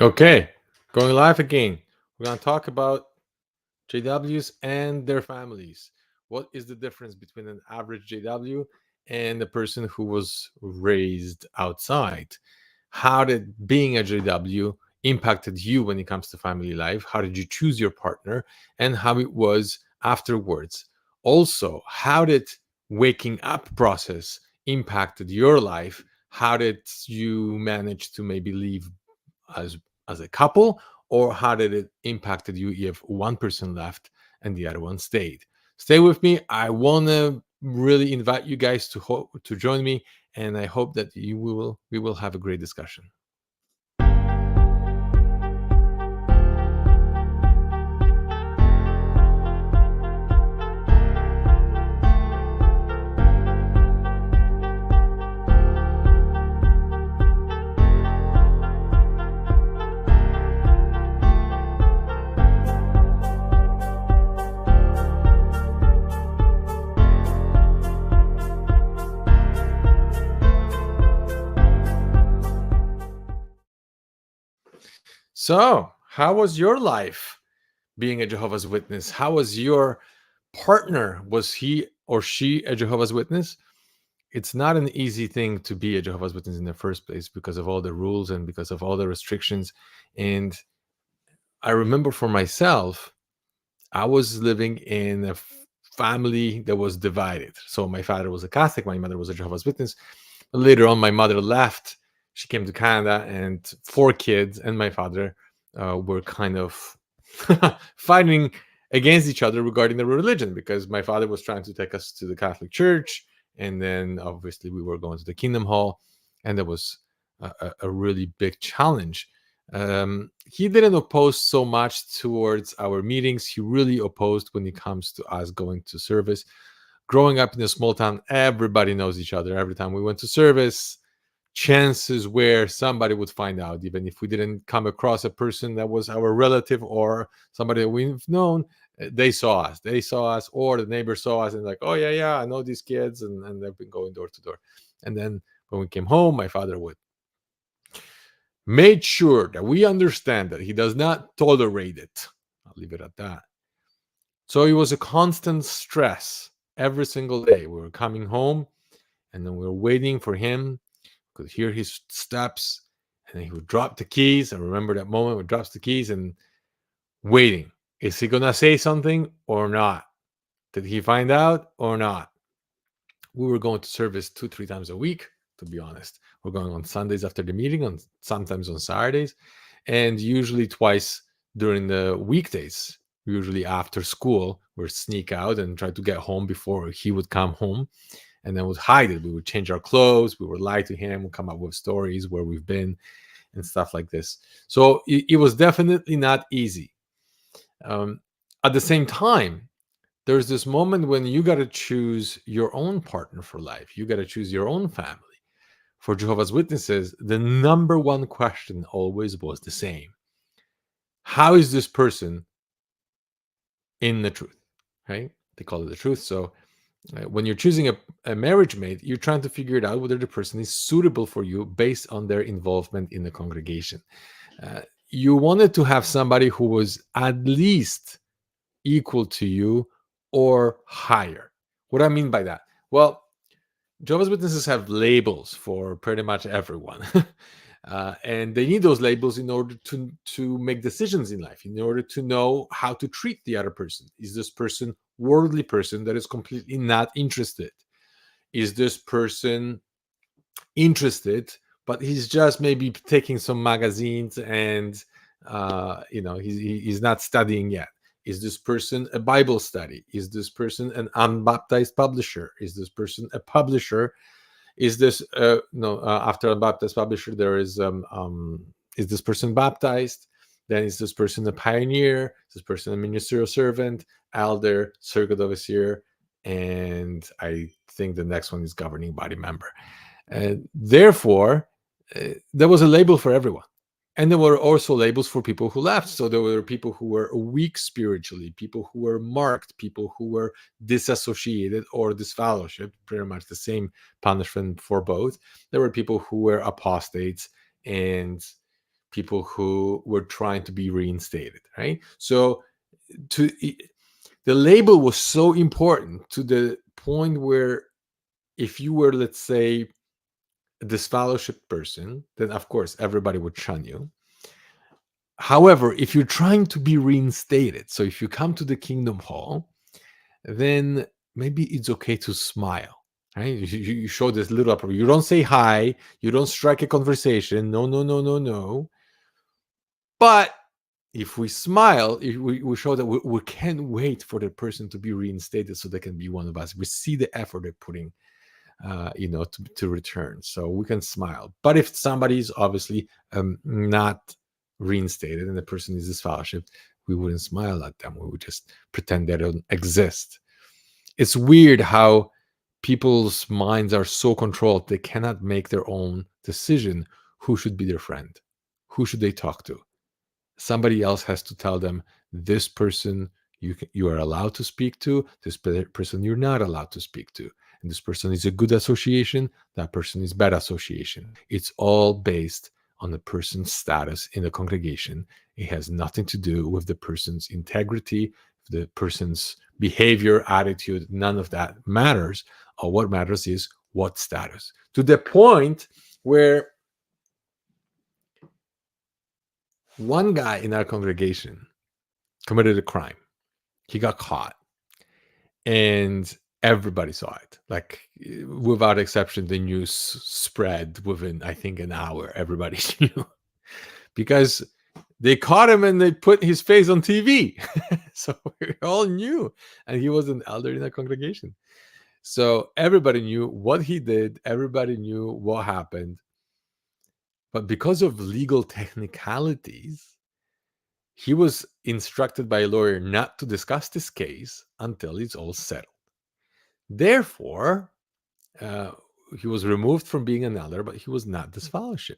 Okay, going live again. We're going to talk about JWs and their families. What is the difference between an average JW and a person who was raised outside? How did being a JW impacted you when it comes to family life? How did you choose your partner and how it was afterwards? Also, how did waking up process impacted your life? How did you manage to maybe leave as as a couple, or how did it impacted you if one person left and the other one stayed? Stay with me. I want to really invite you guys to join me, and I hope that we will have a great discussion. So, how was your life being a Jehovah's Witness? How was your partner? Was he or she a Jehovah's Witness? It's not an easy thing to be a Jehovah's Witness in the first place because of all the rules and because of all the restrictions. And I remember for myself, I was living in a family that was divided. So my father was a Catholic, my mother was a Jehovah's Witness. Later on, my mother left. She came to Canada, and four kids and my father were kind of fighting against each other regarding the religion because my father was trying to take us to the Catholic Church, and then obviously we were going to the Kingdom Hall, and there was a really big challenge. He didn't oppose so much towards our meetings. He really opposed when it comes to us going to service. Growing up in a small town, everybody knows each other. Every time we went to service, chances where somebody would find out, even if we didn't come across a person that was our relative or somebody that we've known, they saw us. They saw us, or the neighbor saw us and like, oh, yeah, yeah, I know these kids. And they've been going door to door. And then when we came home, my father would made sure that we understand that he does not tolerate it. I'll leave it at that. So it was a constant stress every single day. We were coming home and then we were waiting for him, could hear his steps, and then he would drop the keys. I remember that moment when he drops the keys and waiting. Is he gonna say something or not? Did he find out or not? We were going to service 2, 3 times a week, to be honest. We're going on Sundays after the meeting, on sometimes on Saturdays, and usually twice during the weekdays. Usually after school, we'd sneak out and try to get home before he would come home, and then would hide it. We would change our clothes, we would lie to him, we'd come up with stories where we've been and stuff like this. So it was definitely not easy. Um, at the same time, there's this moment when you got to choose your own partner for life. You got to choose your own family. For Jehovah's Witnesses, the number one question always was the same: how is this person in the truth? Right? They call it the truth. So when you're choosing a marriage mate, you're trying to figure it out whether the person is suitable for you based on their involvement in the congregation. Uh, you wanted to have somebody who was at least equal to you or higher. What do I mean by that? Well, Jehovah's Witnesses have labels for pretty much everyone. And they need those labels in order to make decisions in life, in order to know how to treat the other person. Is this person worldly person that is completely not interested? Is this person interested, but he's just maybe taking some magazines and he's not studying yet? Is this person a Bible study? Is this person an unbaptized publisher? Is this person a publisher? Is this no after a baptized publisher there is this person baptized? Then is this person a pioneer? Is this person a ministerial servant, elder, circuit overseer? And I think the next one is governing body member. And therefore, there was a label for everyone. And there were also labels for people who left. So there were people who were weak spiritually, people who were marked, people who were disassociated or disfellowshipped, pretty much the same punishment for both. There were people who were apostates and people who were trying to be reinstated, right? So to the label was so important to the point where if you were, let's say, a disfellowship person, then of course everybody would shun you. However, if you're trying to be reinstated, so if you come to the Kingdom Hall, then maybe it's okay to smile. Right? You show this little approval. You don't say hi. You don't strike a conversation. No, no, no, no, no. But if we smile, if we show that we can't wait for the person to be reinstated so they can be one of us. We see the effort they're putting, to return. So we can smile. But if somebody is obviously not reinstated and the person is disfellowship, we wouldn't smile at them. We would just pretend they don't exist. It's weird how people's minds are so controlled they cannot make their own decision who should be their friend, who should they talk to. Somebody else has to tell them this person you are allowed to speak to, this person you're not allowed to speak to, and this person is a good association, that person is bad association. It's all based on the person's status in the congregation. It has nothing to do with the person's integrity, the person's behavior, attitude. None of that matters. What matters is what status. To the point where one guy in our congregation committed a crime. He got caught, and everybody saw it. Like, without exception, the news spread within, I think, an hour. Everybody knew because they caught him and they put his face on TV. So we all knew, and he was an elder in the congregation. So everybody knew what he did. Everybody knew what happened. But because of legal technicalities, he was instructed by a lawyer not to discuss this case until it's all settled. Therefore, he was removed from being an elder, but he was not disfellowshipped.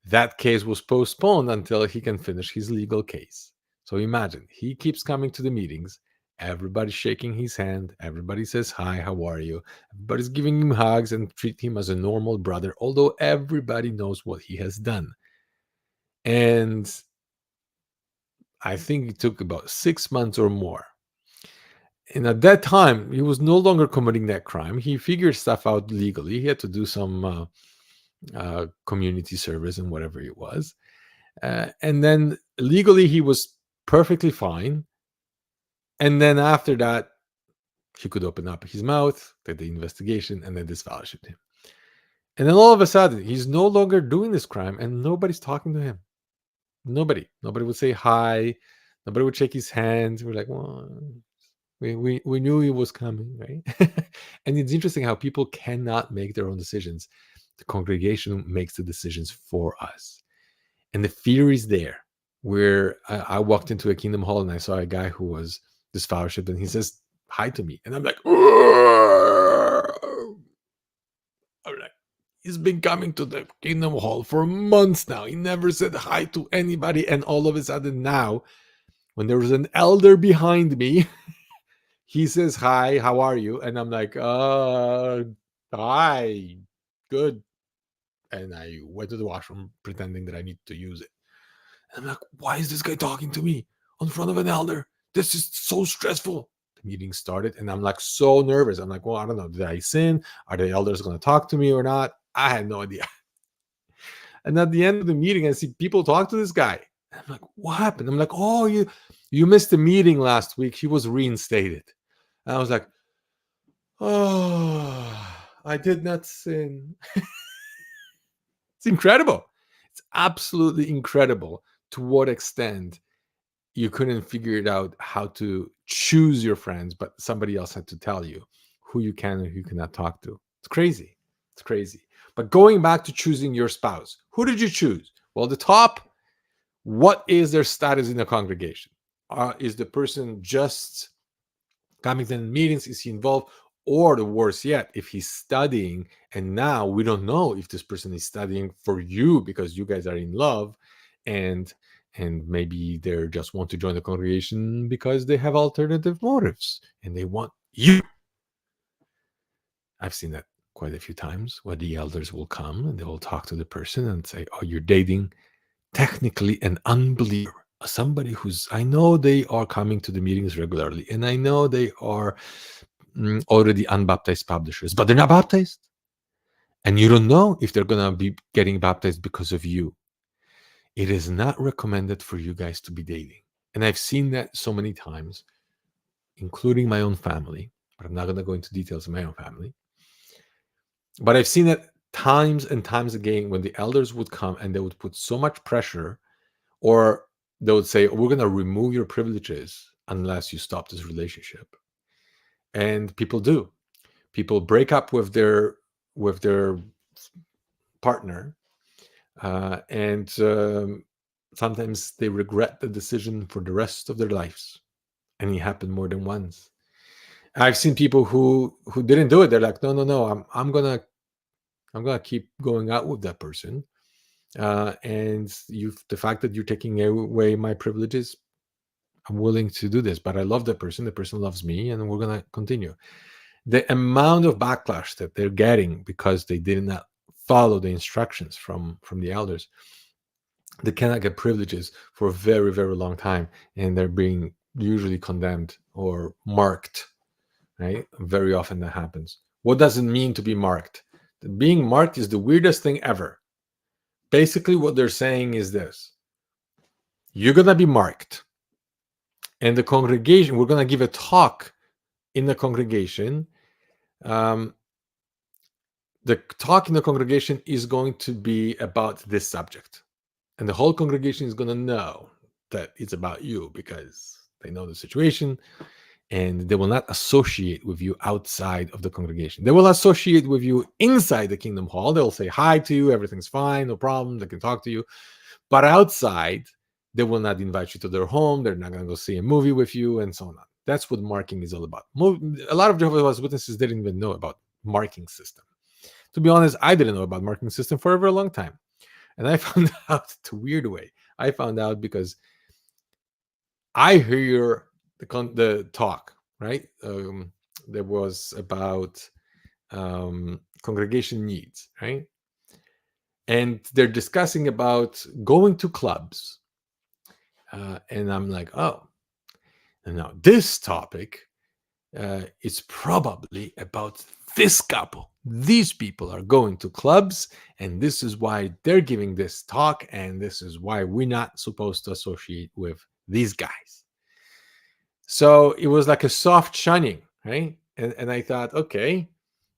That case was postponed until he can finish his legal case. So imagine, he keeps coming to the meetings. Everybody's shaking his hand. Everybody says, hi, how are you? Everybody's giving him hugs and treat him as a normal brother, although everybody knows what he has done. And I think it took about 6 months or more. And at that time, he was no longer committing that crime. He figured stuff out legally. He had to do some community service and whatever it was. And then legally, he was perfectly fine. And then after that, he could open up his mouth, did the investigation, and then disfellowshipped him. And then all of a sudden, he's no longer doing this crime, and nobody's talking to him. Nobody would say hi. Nobody would shake his hand. We're like, well, we knew he was coming, right? And it's interesting how people cannot make their own decisions. The congregation makes the decisions for us. And the fear is there. Where I walked into a Kingdom Hall and I saw a guy who was disfellowshipped, and he says hi to me. And I'm like, he's been coming to the Kingdom Hall for months now. He never said hi to anybody. And all of a sudden now, when there was an elder behind me, he says, hi, how are you? And I'm like, hi, good. And I went to the washroom pretending that I need to use it. And I'm like, why is this guy talking to me in front of an elder? This is so stressful. The meeting started and I'm like so nervous. I'm like, well, I don't know. Did I sin? Are the elders going to talk to me or not? I had no idea. And at the end of the meeting, I see people talk to this guy. And I'm like, what happened? I'm like, oh, you missed the meeting last week. He was reinstated. And I was like, oh, I did not sin. It's incredible. It's absolutely incredible to what extent you couldn't figure it out how to choose your friends, but somebody else had to tell you who you can and who you cannot talk to. It's crazy. It's crazy. But going back to choosing your spouse, who did you choose? Well, the top, what is their status in the congregation? Is the person just coming to the meetings? Is he involved? Or the worse yet, if he's studying and now we don't know if this person is studying for you because you guys are in love, and maybe they just want to join the congregation because they have alternative motives and they want you. I've seen that quite a few times where the elders will come and they will talk to the person and say, oh, you're dating technically an unbeliever, somebody who's, I know they are coming to the meetings regularly, and I know they are already unbaptized publishers, but they're not baptized. And you don't know if they're going to be getting baptized because of you. It is not recommended for you guys to be dating. And I've seen that so many times, including my own family, but I'm not going to go into details of my own family. But I've seen it times and times again when the elders would come and they would put so much pressure, or they would say, we're going to remove your privileges unless you stop this relationship. And people do. People break up with their partner, and sometimes they regret the decision for the rest of their lives. And it happened more than once. I've seen people who didn't do it. They're like, no, I'm gonna keep going out with that person, and the fact that you're taking away my privileges, I'm willing to do this. But I love that person. The person loves me, and we're gonna continue. The amount of backlash that they're getting because they did not follow the instructions from the elders, they cannot get privileges for a very, very long time, and they're being usually condemned or marked, right? Very often that happens. What does it mean to be marked? Being marked is the weirdest thing ever. Basically, what they're saying is this: you're going to be marked, and the congregation, we're going to give a talk in the congregation. Um, the talk in the congregation is going to be about this subject, and the whole congregation is going to know that it's about you because they know the situation, and they will not associate with you outside of the congregation. They will associate with you inside the Kingdom Hall. They'll say hi to you, everything's fine, no problem, they can talk to you. But outside, they will not invite you to their home. They're not going to go see a movie with you, and so on. That's what marking is all about. A lot of Jehovah's Witnesses didn't even know about marking system. To be honest, I didn't know about marking system for a very long time. And I found out the weird way. I found out because I hear the talk, right? There was about congregation needs, right? And they're discussing about going to clubs. And I'm like, oh, and now this topic is probably about this couple. These people are going to clubs, and this is why they're giving this talk, and this is why we're not supposed to associate with these guys. So it was like a soft shunning, right? And I thought, okay,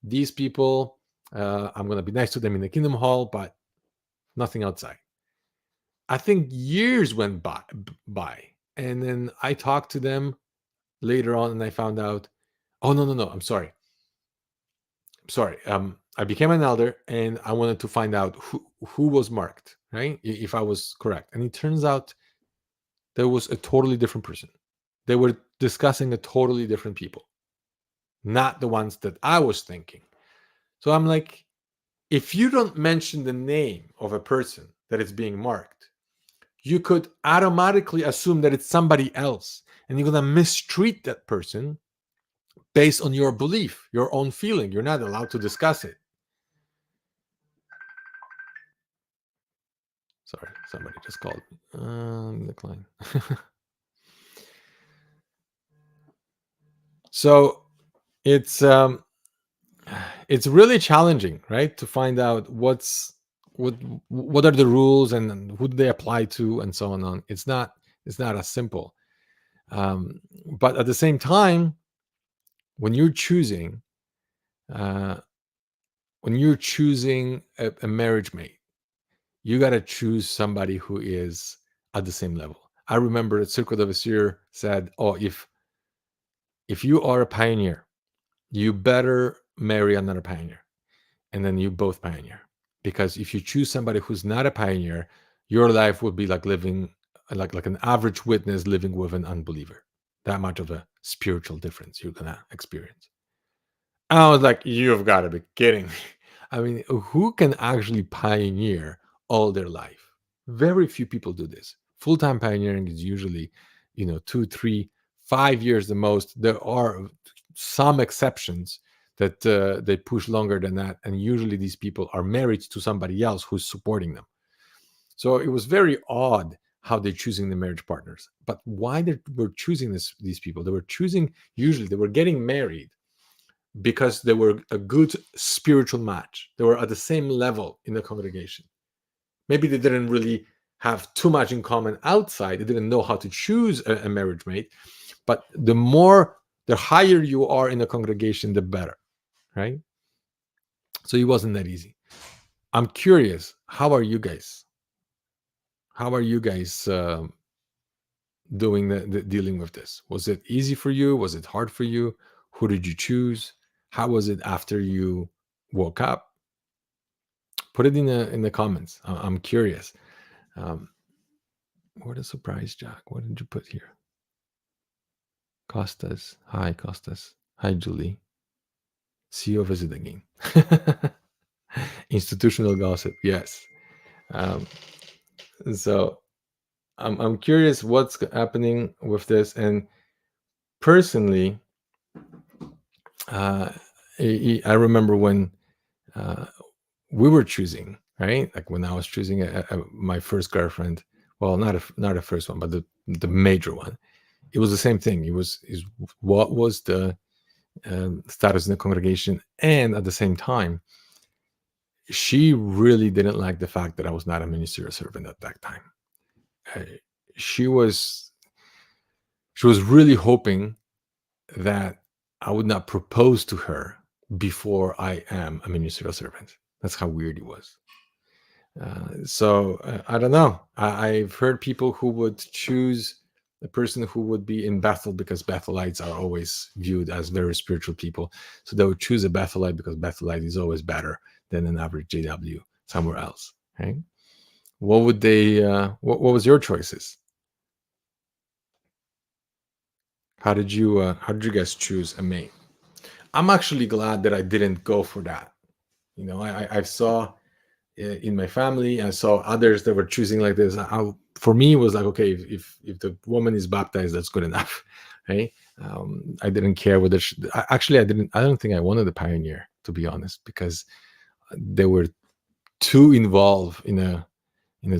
these people, I'm going to be nice to them in the Kingdom Hall, but nothing outside. I think years went by, and then I talked to them later on, and I found out, oh, no, I'm sorry. I became an elder, and I wanted to find out who was marked, right? If I was correct. And it turns out there was a totally different person. They were discussing a totally different people, not the ones that I was thinking. So I'm like, if you don't mention the name of a person that is being marked, you could automatically assume that it's somebody else, and you're going to mistreat that person based on your belief, your own feeling. You're not allowed to discuss it. Sorry, somebody just called me. Decline. So it's really challenging, right, to find out what are the rules and who do they apply to and so on. It's not as simple. But at the same time, when you're choosing uh, a marriage mate, you got to choose somebody who is at the same level. I remember that Circle of Asir said, oh, if you are a pioneer, you better marry another pioneer, and then you both pioneer. Because if you choose somebody who's not a pioneer, your life would be like living like an average witness living with an unbeliever. That much of a spiritual difference you're gonna experience. I was like, you've got to be kidding me. I mean, who can actually pioneer all their life? Very few people do this. Full-time pioneering is usually, 2, 3, 5 years the most. There are some exceptions that they push longer than that, and usually these people are married to somebody else who's supporting them. So it was very odd how they're choosing the marriage partners. But why they were choosing these people? They were choosing, usually they were getting married because they were a good spiritual match. They were at the same level in the congregation. Maybe they didn't really have too much in common outside. They didn't know how to choose a marriage mate. But the higher you are in the congregation, the better, right? So it wasn't that easy. I'm curious, how are you guys? How are you guys doing the dealing with this? Was it easy for you? Was it hard for you? Who did you choose? How was it after you woke up? Put it in the comments. I'm curious. What a surprise, Jack. What did you put here? Costas. Hi, Costas. Hi, Julie. See you visit again. Institutional gossip. Yes. Um, so I'm curious what's happening with this. And personally, I remember when we were choosing, right? Like when I was choosing my first girlfriend. Well, not a first one, but the major one. It was the same thing. Is what was the status in the congregation, and at the same time, she really didn't like the fact that I was not a ministerial servant at that time. Uh, she was really hoping that I would not propose to her before I am a ministerial servant. That's how weird it was. So I don't know. I've heard people who would choose the person who would be in Bethel because Bethelites are always viewed as very spiritual people. So they would choose a Bethelite because Bethelite is always better than an average JW somewhere else. Right? What would they? What was your choices? How did you? How did you guys choose a mate? I'm actually glad that I didn't go for that. You know, I saw in my family, I saw others that were choosing like this. For me, it was like, okay, if the woman is baptized, that's good enough, right? I didn't care whether actually I don't think I wanted a pioneer, to be honest, because they were too involved in a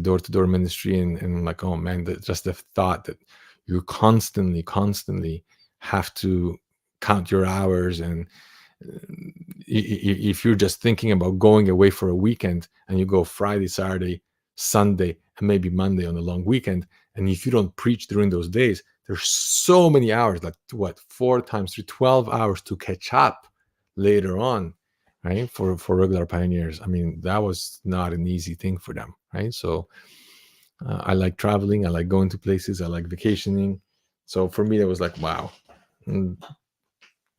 door-to-door ministry, and like, oh man, just the thought that you constantly have to count your hours, and if you're just thinking about going away for a weekend and you go Friday, Saturday, Sunday, and maybe Monday on a long weekend, and if you don't preach during those days, there's so many hours, like what, 4 times 3, 12 hours to catch up later on, right? For regular pioneers. I mean, that was not an easy thing for them, right? So I like traveling, I like going to places, I like vacationing. So for me, it was like, wow,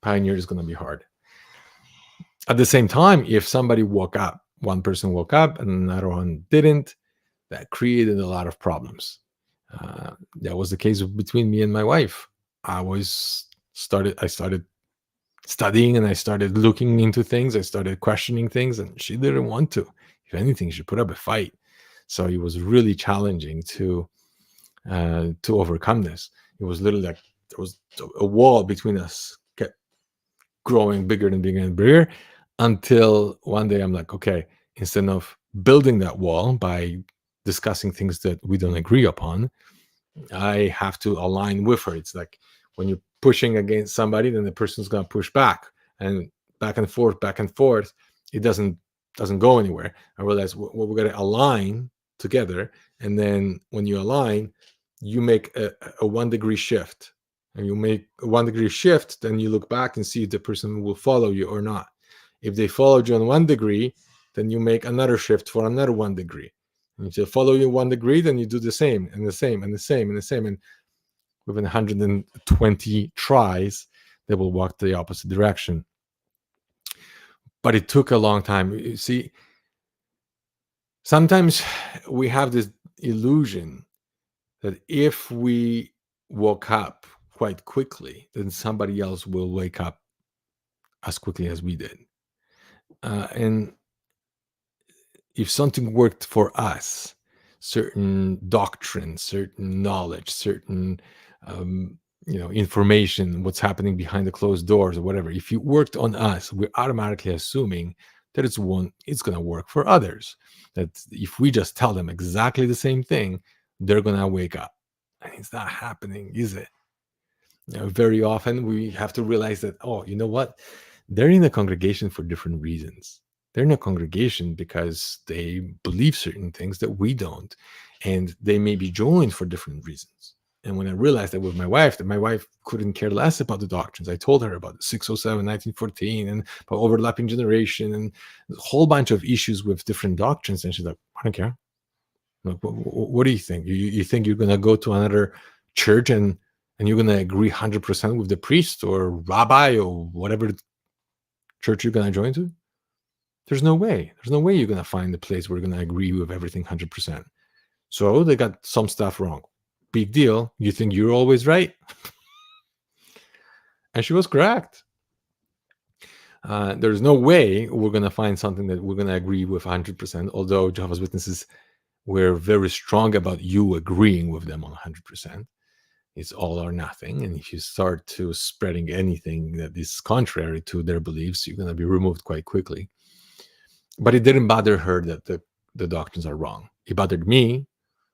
pioneer is going to be hard. At the same time, if somebody woke up, one person woke up and another one didn't, that created a lot of problems. That was the case between me and my wife. I started studying, and I started looking into things. I started questioning things, and she didn't want to. If anything, she put up a fight. So it was really challenging to overcome this. It was literally like there was a wall between us, kept growing bigger and bigger and bigger, until one day I'm like, okay, instead of building that wall by discussing things that we don't agree upon, I have to align with her. It's like when you're pushing against somebody, then the person's going to push back, and back and forth. It doesn't go anywhere. I realize we're going to align together, and then when you align, you make a 1-degree shift. And you make a 1-degree shift, then you look back and see if the person will follow you or not. If they followed you on 1 degree, then you make another shift for another 1 degree. And if they follow you 1 degree, then you do the same and the same and the same and the same. And within 120 tries, they will walk the opposite direction. But it took a long time. You see, sometimes we have this illusion that if we woke up quite quickly, then somebody else will wake up as quickly as we did. And if something worked for us, certain doctrine, certain knowledge, certain information, what's happening behind the closed doors or whatever, if it worked on us, we're automatically assuming that it's going to work for others. That if we just tell them exactly the same thing, they're going to wake up. And it's not happening, is it? Very often we have to realize that, oh, you know what? They're in a congregation for different reasons. They're in a congregation because they believe certain things that we don't, and they may be joined for different reasons. And when I realized that with my wife, that my wife couldn't care less about the doctrines, I told her about 607, 1914, and about overlapping generation, and a whole bunch of issues with different doctrines. And she's like, I don't care. Like, what do you think? You think you're going to go to another church and you're going to agree 100% with the priest or rabbi or whatever church you're going to join to? There's no way. There's no way you're going to find a place where you're going to agree with everything 100%. So they got some stuff wrong. Big deal. You think you're always right? And she was correct. There's no way we're going to find something that we're going to agree with 100%, although Jehovah's Witnesses were very strong about you agreeing with them on 100%. It's all or nothing. And if you start to spreading anything that is contrary to their beliefs, you're going to be removed quite quickly. But it didn't bother her that the doctrines are wrong. It bothered me,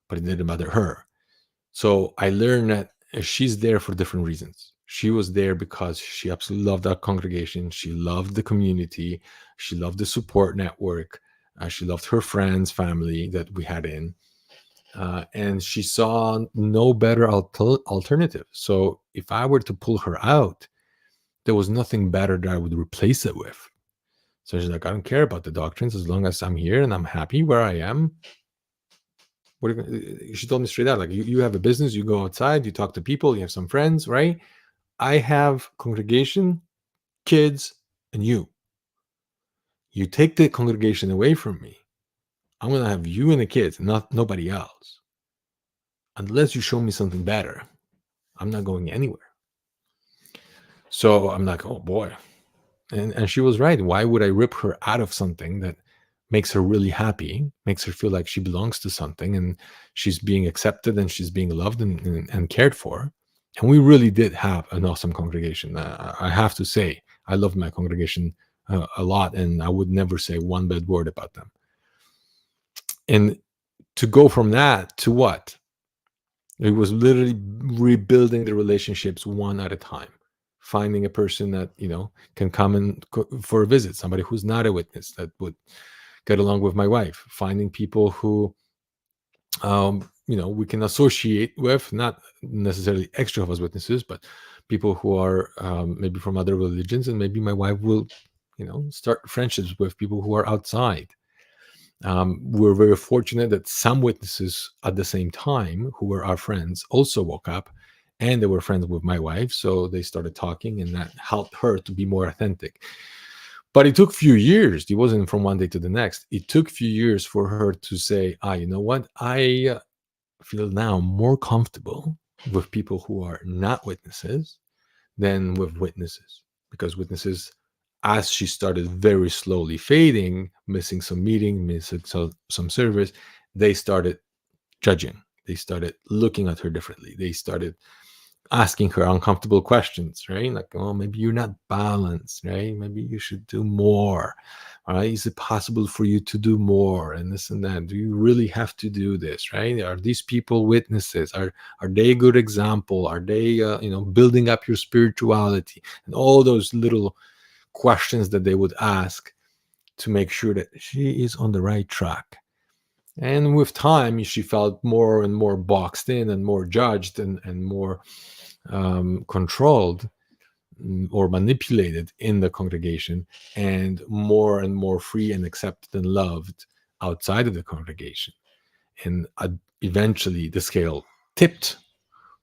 but it didn't bother her. So I learned that she's there for different reasons. She was there because she absolutely loved that congregation. She loved the community. She loved the support network. She loved her friends, family that we had in. And she saw no better alternative. So if I were to pull her out, there was nothing better that I would replace it with. So she's like, I don't care about the doctrines as long as I'm here and I'm happy where I am. She told me straight out, like, you have a business, you go outside, you talk to people, you have some friends, right? I have congregation, kids, and you. You take the congregation away from me, I'm going to have you and the kids, not nobody else. Unless you show me something better, I'm not going anywhere. So I'm like, oh boy. And she was right. Why would I rip her out of something that makes her really happy, makes her feel like she belongs to something and she's being accepted and she's being loved and cared for? And we really did have an awesome congregation. I have to say, I loved my congregation a lot, and I would never say one bad word about them. And to go from that to what? It was literally rebuilding the relationships one at a time. Finding a person that, can come in for a visit, somebody who's not a witness that would get along with my wife. Finding people who, we can associate with, not necessarily ex-Jehovah's Witnesses, but people who are maybe from other religions, and maybe my wife will, start friendships with people who are outside. We're very fortunate that some witnesses at the same time who were our friends also woke up, and they were friends with my wife. So they started talking, and that helped her to be more authentic. But it took a few years. It wasn't from one day to the next. It took a few years for her to say, you know what? I feel now more comfortable with people who are not witnesses than with witnesses. Because witnesses, as she started very slowly fading, missing some meeting, missing some service, they started judging. They started looking at her differently. They started asking her uncomfortable questions, right? Like, oh, maybe you're not balanced, right? Maybe you should do more. All right, is it possible for you to do more, and this and that? Do you really have to do this, right? Are these people witnesses? Are they a good example? Are they building up your spirituality? And all those little questions that they would ask to make sure that she is on the right track. And with time, she felt more and more boxed in and more judged and more controlled or manipulated in the congregation, and more free and accepted and loved outside of the congregation. And eventually the scale tipped,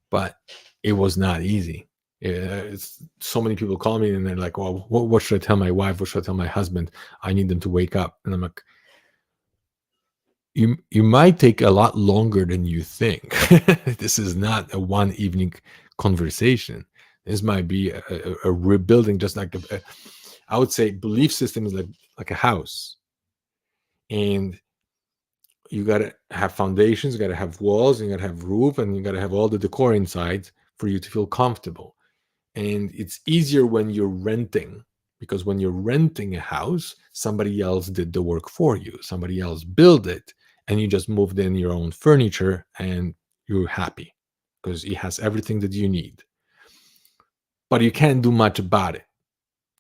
but it was not easy. So many people call me and they're like, well, what should I tell my wife? What should I tell my husband? I need them to wake up. And I'm like, you might take a lot longer than you think. This is not a one evening conversation. This might be a rebuilding, just like I would say belief system is like a house. And you got to have foundations, you got to have walls, you got to have roof, and you got to have all the decor inside for you to feel comfortable. And it's easier when you're renting Because when you're renting a house, somebody else did the work for you. Somebody else built it, and you just moved in your own furniture and you're happy because it has everything that you need. But you can't do much about it.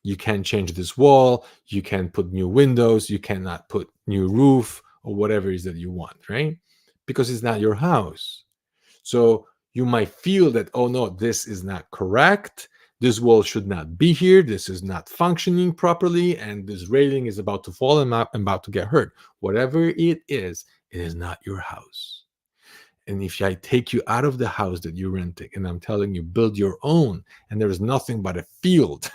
You can't change this wall. You can't put new windows. You cannot put new roof or whatever it is that you want, right? Because it's not your house. So you might feel that, oh no, this is not correct. This wall should not be here. This is not functioning properly. And this railing is about to fall and I'm about to get hurt. Whatever it is not your house. And if I take you out of the house that you're renting and I'm telling you, build your own, and there is nothing but a field,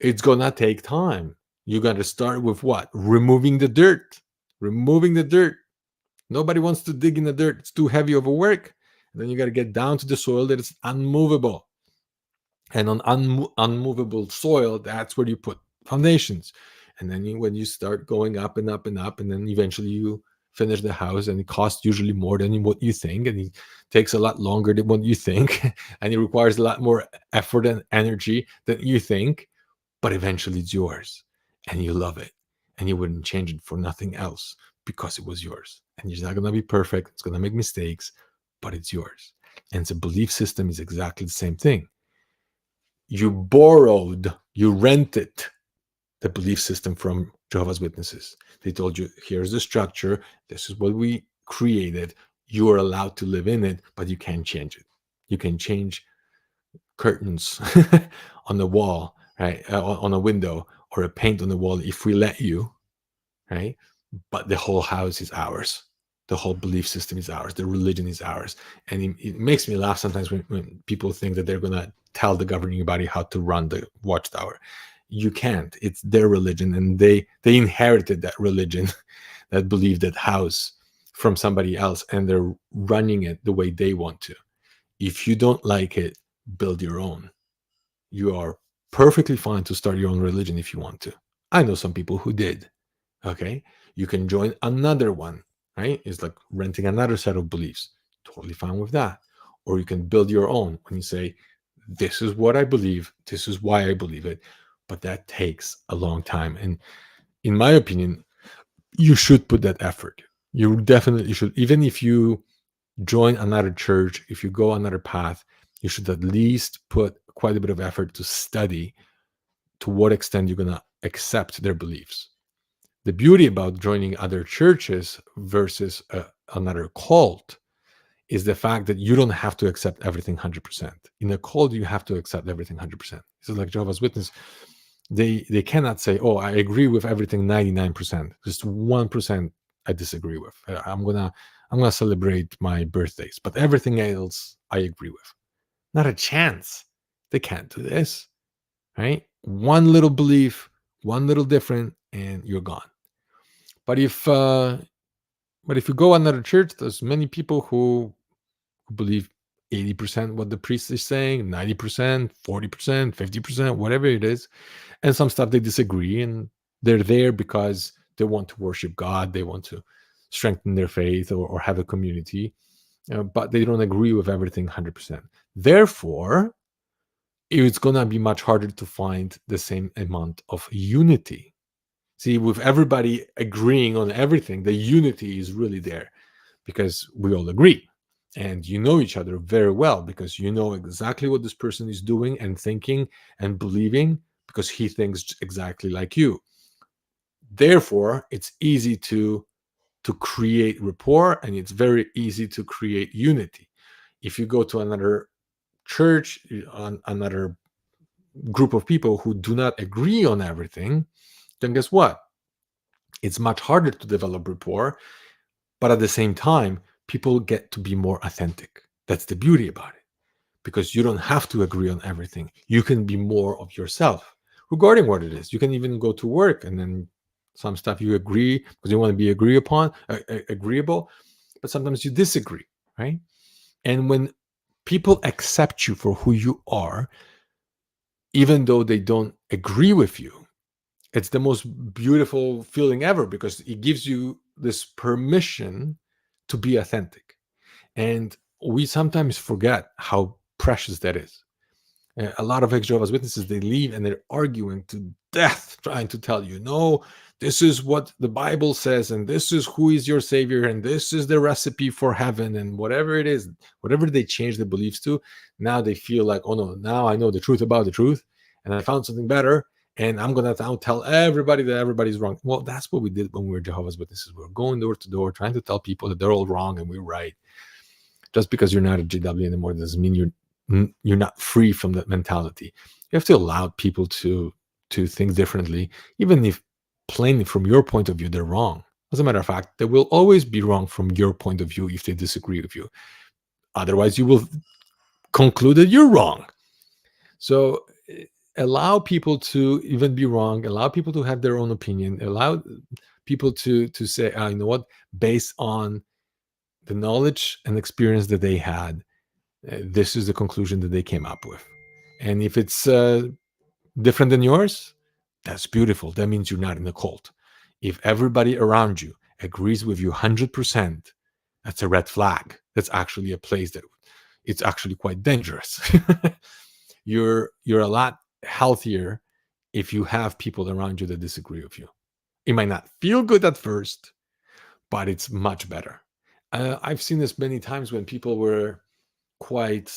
it's going to take time. You got to start with what? Removing the dirt. Removing the dirt. Nobody wants to dig in the dirt. It's too heavy of a work. And then you got to get down to the soil that is unmovable. And on unmovable soil, that's where you put foundations. And then when you start going up and up and up, and then eventually you finish the house, and it costs usually more than what you think, and it takes a lot longer than what you think, and it requires a lot more effort and energy than you think, but eventually it's yours, and you love it, and you wouldn't change it for nothing else because it was yours. And it's not going to be perfect. It's going to make mistakes, but it's yours. And the belief system is exactly the same thing. You rented the belief system from Jehovah's Witnesses. They told you, here's the structure. This is what we created. You are allowed to live in it, but you can't change it. You can change curtains on the wall, right? On a window, or a paint on the wall if we let you, right? But the whole house is ours. The whole belief system is ours. The religion is ours. And it makes me laugh sometimes when people think that they're going to tell the governing body how to run the watchtower. You can't. It's their religion, and they inherited that religion, that belief, that house from somebody else, and they're running it the way they want to. If you don't like it, build your own. You are perfectly fine to start your own religion if you want to. I know some people who did. Okay, you can join another one, right? It's like renting another set of beliefs. Totally fine with that. Or you can build your own when you say, this is what I believe, this is why I believe it. But that takes a long time. And in my opinion, you should put that effort. You definitely should. Even if you join another church, if you go another path, you should at least put quite a bit of effort to study to what extent you're going to accept their beliefs. The beauty about joining other churches versus another cult is the fact that you don't have to accept everything 100%. In a cult, you have to accept everything 100%. So like Jehovah's Witness, they cannot say, oh, I agree with everything 99%. Just 1% I disagree with. I'm gonna celebrate my birthdays, but everything else I agree with. Not a chance. They can't do this, right? One little belief, one little different, and you're gone. But if you go another church, there's many people who believe 80% what the priest is saying, 90%, 40%, 50%, whatever it is. And some stuff they disagree, and they're there because they want to worship God, they want to strengthen their faith or have a community, but they don't agree with everything 100%. Therefore, it's going to be much harder to find the same amount of unity. See, with everybody agreeing on everything, the unity is really there because we all agree. And you know each other very well because you know exactly what this person is doing and thinking and believing because he thinks exactly like you. Therefore, it's easy to create rapport, and it's very easy to create unity. If you go to another church, on another group of people who do not agree on everything, then guess what? It's much harder to develop rapport, but at the same time, people get to be more authentic. That's the beauty about it, because you don't have to agree on everything. You can be more of yourself regarding what it is. You can even go to work and then some stuff you agree because you want to be agreeable, but sometimes you disagree, right? And when people accept you for who you are, even though they don't agree with you, it's the most beautiful feeling ever because it gives you this permission to be authentic. And we sometimes forget how precious that is. A lot of ex-Jehovah's Witnesses, they leave and they're arguing to death, trying to tell you, no, this is what the Bible says, and this is who is your Savior, and this is the recipe for heaven, and whatever it is, whatever they change their beliefs to, now they feel like, oh no, now I know the truth about the truth, and I found something better, and I'm going to now tell everybody that everybody's wrong. Well, that's what we did when we were Jehovah's Witnesses. We were going door to door, trying to tell people that they're all wrong and we're right. Just because you're not a JW anymore doesn't mean you're not free from that mentality. You have to allow people to think differently, even if plainly from your point of view they're wrong. As a matter of fact, they will always be wrong from your point of view if they disagree with you. Otherwise, you will conclude that you're wrong. So allow people to even be wrong. Allow people to have their own opinion. Allow people to say, you know what, based on the knowledge and experience that they had, this is the conclusion that they came up with. And if it's different than yours, that's beautiful. That means you're not in a cult. If everybody around you agrees with you 100%, that's a red flag. That's actually a place that it's actually quite dangerous. You're a lot healthier if you have people around you that disagree with you. It might not feel good at first, but it's much better. I've seen this many times when people were quite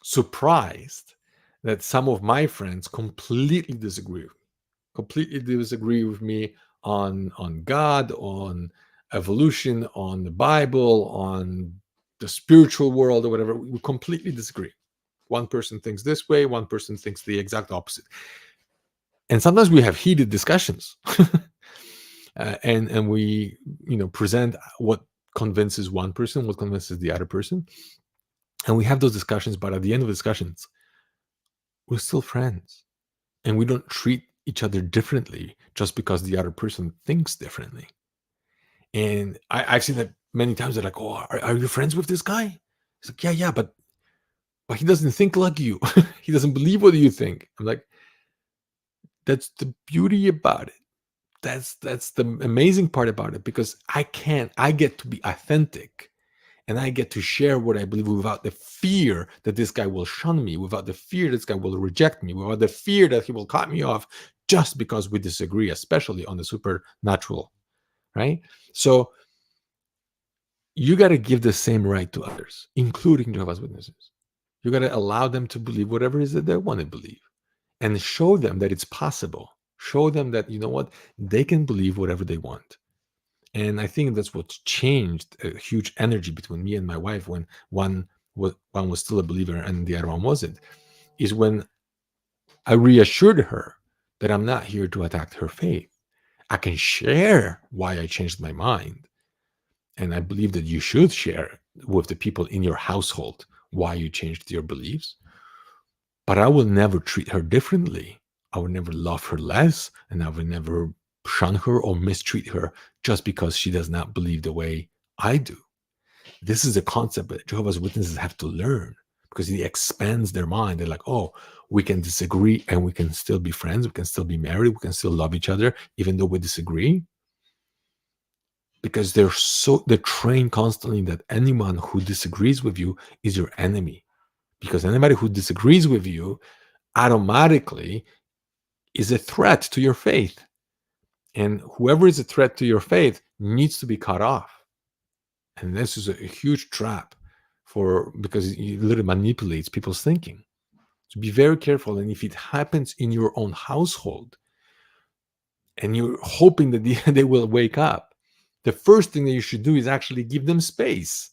surprised that some of my friends completely disagree with me on God, on evolution, on the Bible, on the spiritual world, or whatever. We completely disagree. One person thinks this way, one person thinks the exact opposite. And sometimes we have heated discussions. And we present what convinces one person, what convinces the other person. And we have those discussions, but at the end of the discussions, we're still friends. And we don't treat each other differently just because the other person thinks differently. And I've seen that many times. They're like, oh, are you friends with this guy? It's like, yeah, but he doesn't think like you. He doesn't believe what you think. I'm like, that's the beauty about it. That's the amazing part about it, because I get to be authentic, and I get to share what I believe without the fear that this guy will shun me, without the fear this guy will reject me, without the fear that he will cut me off just because we disagree, especially on the supernatural, right? So you got to give the same right to others, including Jehovah's Witnesses. You got to allow them to believe whatever it is that they want to believe, and show them that it's possible. Show them that, you know what, they can believe whatever they want. And I think that's what's changed a huge energy between me and my wife when one was still a believer and the other one wasn't, is when I reassured her that I'm not here to attack her faith. I can share why I changed my mind. And I believe that you should share with the people in your household why you changed your beliefs. But I will never treat her differently. I would never love her less, and I would never shun her or mistreat her just because she does not believe the way I do. This is a concept that Jehovah's Witnesses have to learn, because it expands their mind. They're like, oh, we can disagree and we can still be friends. We can still be married. We can still love each other, even though we disagree. Because they're trained constantly that anyone who disagrees with you is your enemy. Because anybody who disagrees with you automatically is a threat to your faith. And whoever is a threat to your faith needs to be cut off. And this is a huge trap because it literally manipulates people's thinking. So be very careful. And if it happens in your own household and you're hoping that they will wake up, the first thing that you should do is actually give them space.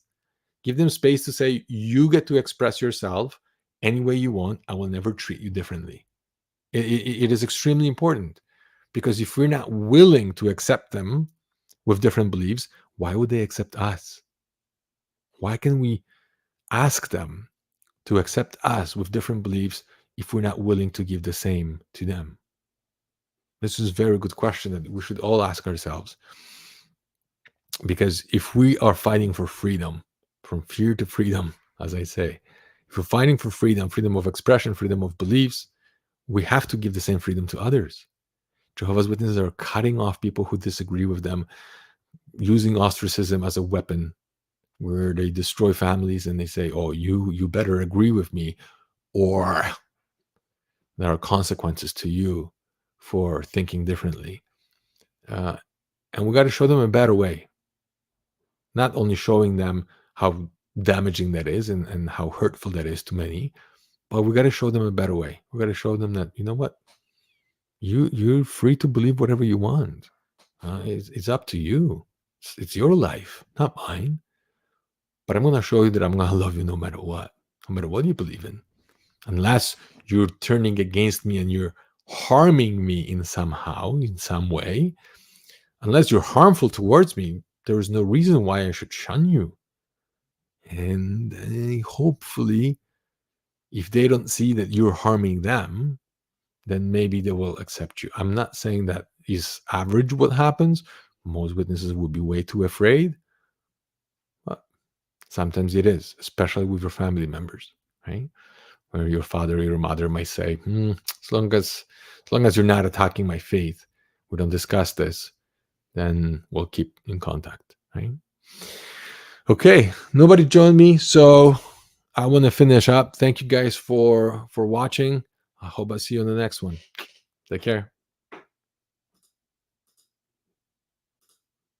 Give them space to say, you get to express yourself any way you want. I will never treat you differently. It is extremely important, because if we're not willing to accept them with different beliefs, why would they accept us? Why can we ask them to accept us with different beliefs if we're not willing to give the same to them? This is a very good question that we should all ask ourselves. Because if we are fighting for freedom, from fear to freedom, as I say, if we're fighting for freedom, freedom of expression, freedom of beliefs, we have to give the same freedom to others. Jehovah's Witnesses are cutting off people who disagree with them, using ostracism as a weapon, where they destroy families and they say, oh, you better agree with me or there are consequences to you for thinking differently. And we got to show them a better way, not only showing them how damaging that is and how hurtful that is to many, but we got to show them a better way. We got to show them that, you know what, you're free to believe whatever you want. It's up to you. It's your life, not mine. But I'm going to show you that I'm going to love you no matter what you believe in. Unless you're turning against me and you're harming me in some way, unless you're harmful towards me, there is no reason why I should shun you. And hopefully, if they don't see that you're harming them, then maybe they will accept you. I'm not saying that is average what happens. Most witnesses would be way too afraid. But sometimes it is, especially with your family members, right? Where your father or your mother might say, as long as you're not attacking my faith, we don't discuss this, then we'll keep in contact, right? Okay, nobody joined me, so I want to finish up. Thank you guys for watching. I hope I see you on the next one. Take care.